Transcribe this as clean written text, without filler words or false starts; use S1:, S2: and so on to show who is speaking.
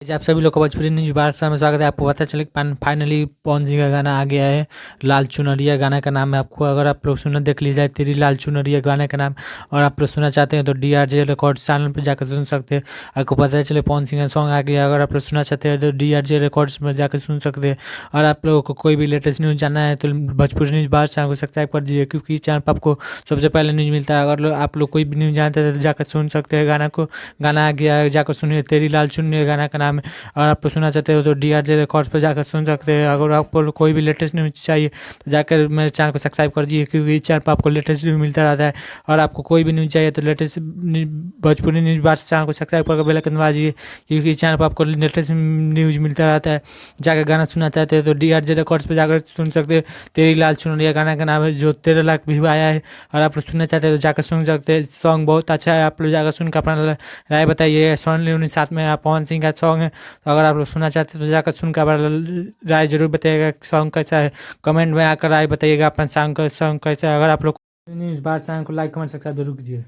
S1: जी, आप सभी लोग का भोजपुरी न्यूज़ बादशाह में स्वागत है। आपको पता चले कि फाइनली पवन सिंह का गाना आ गया है। लाल चुनरिया गाना का नाम है। आपको अगर आप लोग सुनना देख लीजिए, तेरी लाल चुनरिया गाने का नाम। और आप लोग सुनना चाहते हैं तो DRJ रिकॉर्ड चैनल पर जाकर सुन सकते हैं। आपको पता चले पवन सिंह का सॉन्ग आ गया। अगर आप लोग सुनना चाहते हैं तो DRJ रिकॉर्ड्स में जाकर सुन सकते हैं। और आप लोगों को कोई भी लेटेस्ट न्यूज़ जानना है तो भोजपुरी न्यूज़ बादशाह को सब्सक्राइब कर दीजिए, क्योंकि इस चैनल पर आपको सबसे पहले न्यूज़ मिलता है। अगर आप लोग कोई भी न्यूज़ जानते हैं तो जाकर सुन सकते हैं गाना को। गाना आ गया है, जाकर सुनिए। तेरी लाल चुनरिया गाना का नाम है। और आप सुनना चाहते हो तो DRJ रिकॉर्ड्स पर जाकर सुन सकते हैं। अगर आपको कोई भी लेटेस्ट न्यूज़ चाहिए तो जाकर मेरे चैनल को सब्सक्राइब कर दीजिए, क्योंकि इस चैनल पर आपको लेटेस्ट न्यूज़ मिलता रहता है। और आपको कोई भी न्यूज़ चाहिए तो लेटेस्ट भोजपुरी न्यूज़ बार चैनल को सब्सक्राइब करके बेल आइकन दबा दीजिए, क्योंकि इस चैनल पर आपको लेटेस्ट न्यूज़ मिलता रहता है। जाकर गाना सुनना चाहते हैं तो DRJ रिकॉर्ड्स पर जाकर सुन सकते हैं। तेरी लाल चुनरिया गाना का नाम है, जो 13 लाख व्यू आया है। और आप लोग सुनना चाहते हैं तो जाकर सुन सकते हैं। सॉन्ग बहुत अच्छा है, आप लोग जाकर सुनकर अपना राय बताइए। सोनू लियोनी साथ में पवन सिंह का सॉन्ग है। तो अगर आप लोग सुनना चाहते हैं तो जाकर सुनकर अपना राय जरूर बताइएगा सॉन्ग कैसा है। कमेंट में आकर राय बताइएगा अपना सॉन्ग कैसा है। अगर आप लोग न्यूज़ बार चैनल को लाइक कमेंट सब्सक्राइब जरूर कीजिए।